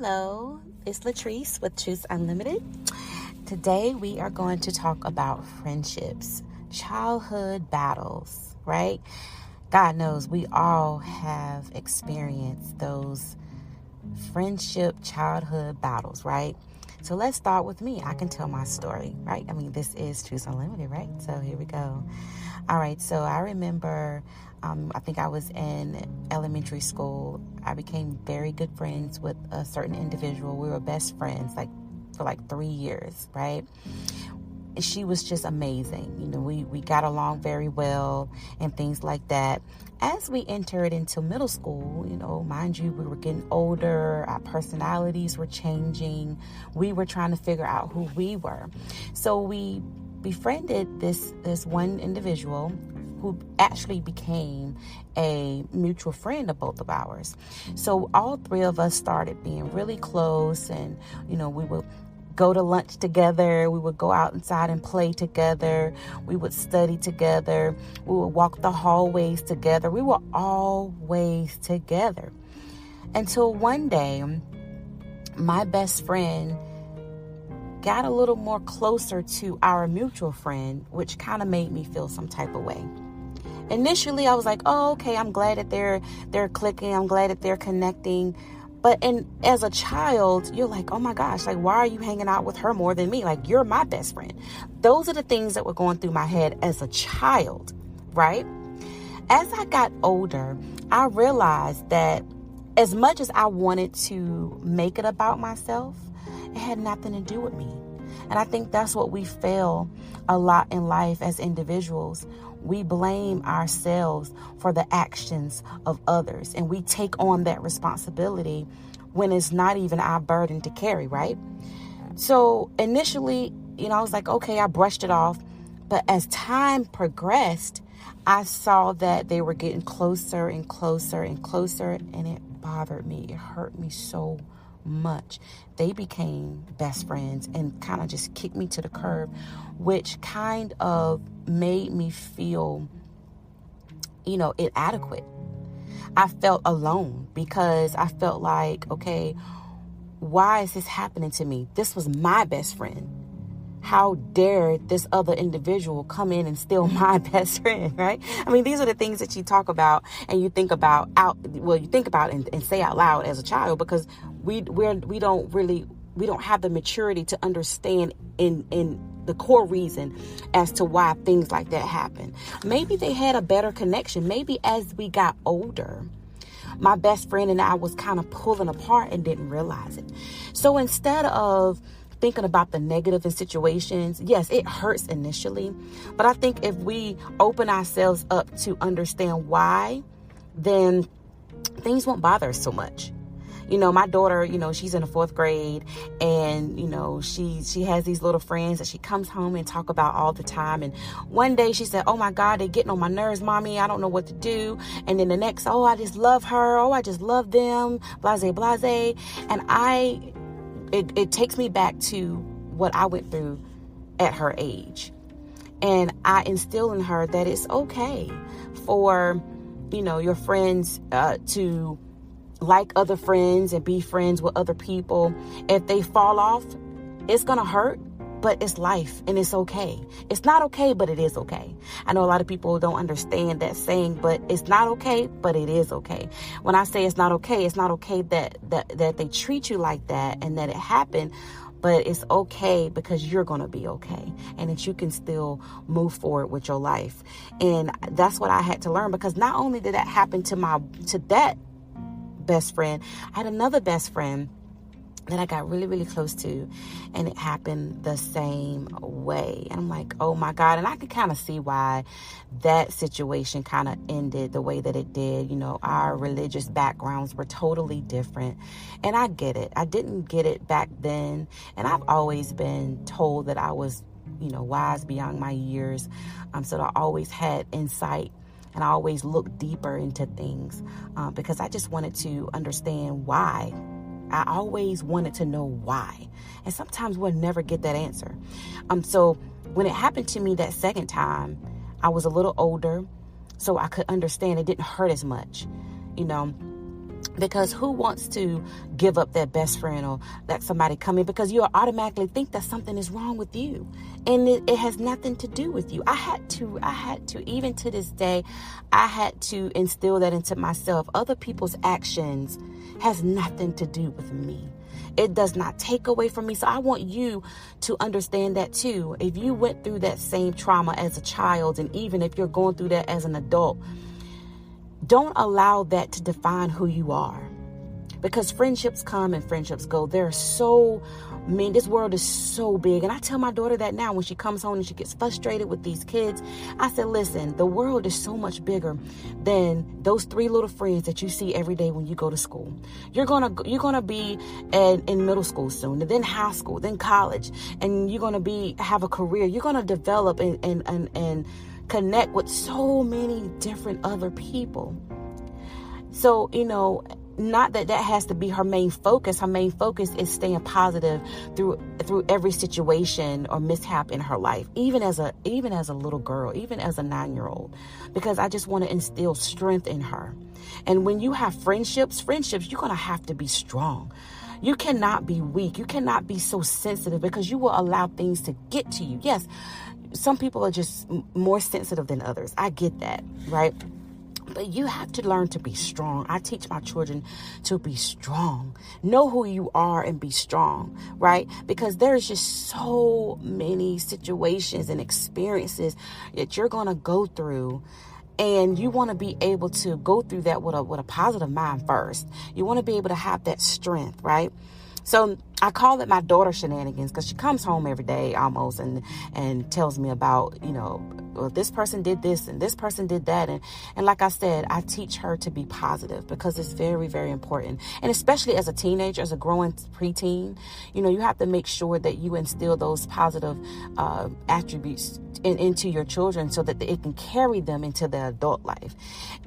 Hello, it's Latrice with Truth Unlimited. Today we are going to talk about friendships, childhood battles, right? God knows we all have experienced those friendship childhood battles, right? So let's start with me. I can tell my story, right? This is Truth Unlimited, right? So here we go. All right, so I remember, I think I was in elementary school. I became very good friends with a certain individual. We were best friends, for 3 years, right? And she was just amazing. We got along very well and things like that. As we entered into middle school, mind you, we were getting older. Our personalities were changing. We were trying to figure out who we were. So we befriended this one individual who actually became a mutual friend of both of ours. So all three of us started being really close, and we would go to lunch together. We would go out inside and play together. We would study together. We would walk the hallways together. We were always together until one day my best friend got a little more closer to our mutual friend, which kind of made me feel some type of way. Initially, I was like, oh, okay, I'm glad that they're clicking. I'm glad that they're connecting. But as a child, you're like, oh my gosh, why are you hanging out with her more than me? You're my best friend. Those are the things that were going through my head as a child, right? As I got older, I realized that as much as I wanted to make it about myself, it had nothing to do with me. And I think that's what we fail a lot in life as individuals. We blame ourselves for the actions of others, and we take on that responsibility when it's not even our burden to carry, right? So initially, I was like, okay, I brushed it off. But as time progressed, I saw that they were getting closer and closer and closer, and it bothered me. It hurt me so much. They became best friends and kind of just kicked me to the curb, which kind of made me feel, inadequate. I felt alone because I felt like, okay, why is this happening to me? This was my best friend. How dare this other individual come in and steal my best friend, right? These are the things that you talk about and you think about and say out loud as a child, because we don't have the maturity to understand in the core reason as to why things like that happen. Maybe they had a better connection. Maybe as we got older, my best friend and I was kind of pulling apart and didn't realize it. So instead of thinking about the negative in situations, yes, it hurts initially, but I think if we open ourselves up to understand why, then things won't bother us so much. My daughter, she's in the 4th grade, and, she has these little friends that she comes home and talk about all the time. And one day she said, oh my God, they're getting on my nerves, mommy. I don't know what to do. And then the next, oh, I just love her. Oh, I just love them. Blase, blase. And it takes me back to what I went through at her age. And I instill in her that it's okay for, your friends to like other friends and be friends with other people. If they fall off, it's going to hurt, but it's life and it's okay. It's not okay, but it is okay. I know a lot of people don't understand that saying, but it's not okay, but it is okay. When I say it's not okay that they treat you like that and that it happened, but it's okay because you're going to be okay and that you can still move forward with your life. And that's what I had to learn, because not only did that happen to that best friend, I had another best friend that I got really, really close to, and it happened the same way. And I'm like, oh my God. And I could kind of see why that situation kind of ended the way that it did. Our religious backgrounds were totally different, and I get it. I didn't get it back then, and I've always been told that I was, wise beyond my years. So I always had insight, and I always looked deeper into things because I just wanted to understand why. I always wanted to know why. And sometimes we'll never get that answer. So when it happened to me that second time, I was a little older, so I could understand it didn't hurt as much. Because who wants to give up their best friend or let somebody come in? Because you'll automatically think that something is wrong with you. And it has nothing to do with you. I had to, even to this day, I had to instill that into myself. Other people's actions has nothing to do with me. It does not take away from me. So I want you to understand that too. If you went through that same trauma as a child, and even if you're going through that as an adult, don't allow that to define who you are. Because friendships come and friendships go. This world is so big. And I tell my daughter that now when she comes home and she gets frustrated with these kids. I said, listen, the world is so much bigger than those 3 little friends that you see every day when you go to school. You're gonna be in middle school soon, and then high school, then college, and you're gonna have a career. You're gonna develop and connect with so many different other people. So, not that has to be her main focus. Her main focus is staying positive through every situation or mishap in her life, even as a little girl, even as a 9-year-old, because I just want to instill strength in her. And when you have friendships, you're going to have to be strong. You cannot be weak. You cannot be so sensitive, because you will allow things to get to you. Yes, some people are just more sensitive than others. I get that, right? But you have to learn to be strong. I teach my children to be strong. Know who you are and be strong, right? Because there's just so many situations and experiences that you're going to go through. And you want to be able to go through that with a positive mind first. You want to be able to have that strength, right? So I call it my daughter shenanigans, because she comes home every day almost and tells me about, well, this person did this and this person did that. And like I said, I teach her to be positive, because it's very, very important. And especially as a teenager, as a growing preteen, you have to make sure that you instill those positive attributes into your children, so that it can carry them into their adult life.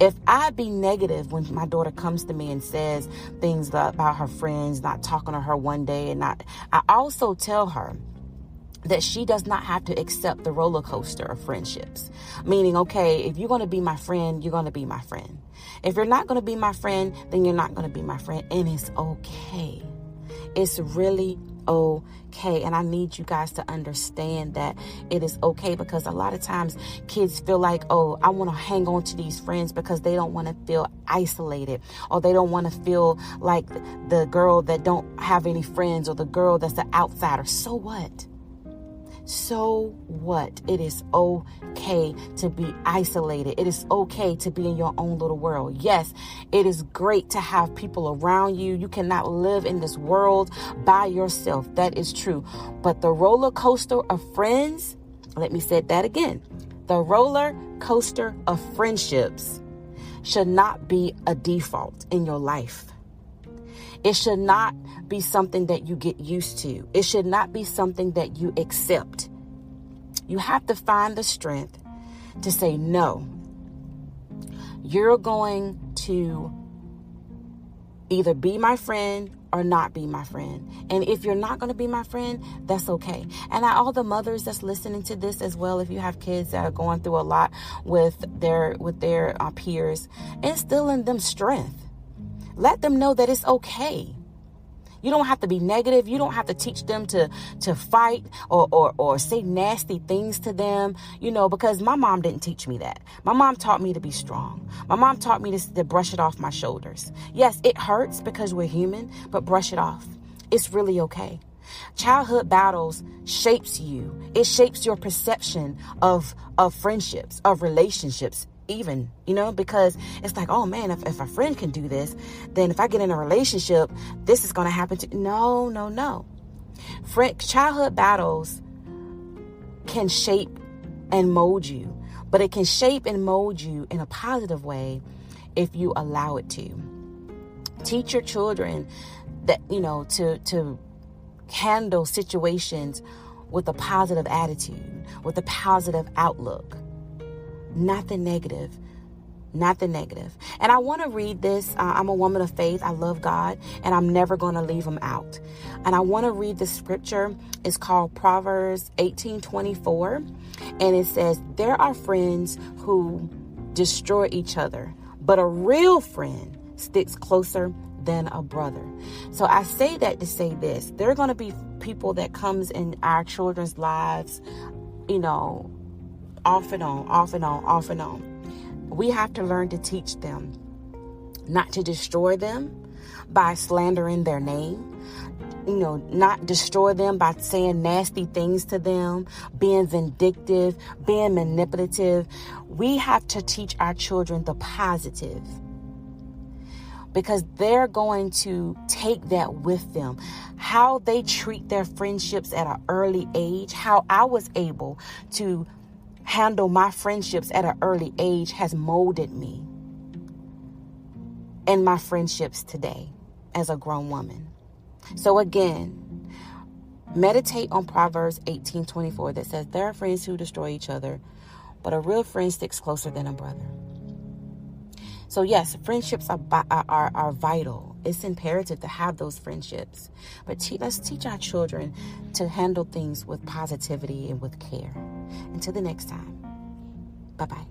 If I be negative when my daughter comes to me and says things about her friends not talking to her one day, I also tell her that she does not have to accept the roller coaster of friendships. Meaning, okay, if you're going to be my friend, you're going to be my friend. If you're not going to be my friend, then you're not going to be my friend. And it's okay. It's really okay. And I need you guys to understand that it is okay, because a lot of times kids feel like, oh, I want to hang on to these friends because they don't want to feel isolated, or they don't want to feel like the girl that don't have any friends, or the girl that's the outsider. So what? So what? It is okay to be isolated. It is okay to be in your own little world. Yes, it is great to have people around you. You cannot live in this world by yourself. That is true. But the roller coaster of friends, let me say that again. The roller coaster of friendships should not be a default in your life. It should not be something that you get used to. It should not be something that you accept. You have to find the strength to say, no, you're going to either be my friend or not be my friend. And if you're not going to be my friend, that's okay. And all the mothers that's listening to this as well, if you have kids that are going through a lot with their peers, instill in them strength. Let them know that it's okay. You don't have to be negative. You don't have to teach them to fight or say nasty things to them, because my mom didn't teach me that. My mom taught me to be strong. My mom taught me to brush it off my shoulders. Yes, it hurts because we're human, but brush it off. It's really okay. Childhood battles shapes you. It shapes your perception of friendships, of relationships. Even, because it's like, oh man, if a friend can do this, then if I get in a relationship, this is going to happen to no. Childhood battles can shape and mold you, but it can shape and mold you in a positive way if you allow it to. Teach your children that, to handle situations with a positive attitude, with a positive outlook. Nothing negative. And I want to read this. I'm a woman of faith. I love God, and I'm never going to leave him out. And I want to read the scripture. It's called Proverbs 18:24. And it says, there are friends who destroy each other, but a real friend sticks closer than a brother. So I say that to say this. There are going to be people that comes in our children's lives, off and on. We have to learn to teach them not to destroy them by slandering their name. Not destroy them by saying nasty things to them, being vindictive, being manipulative. We have to teach our children the positive, because they're going to take that with them. How they treat their friendships at an early age, how I was able to handle my friendships at an early age has molded me in my friendships today as a grown woman. So again, meditate on Proverbs 18:24 that says, there are friends who destroy each other, but a real friend sticks closer than a brother. So yes, friendships are vital. It's imperative to have those friendships. But let's teach our children to handle things with positivity and with care. Until the next time, bye-bye.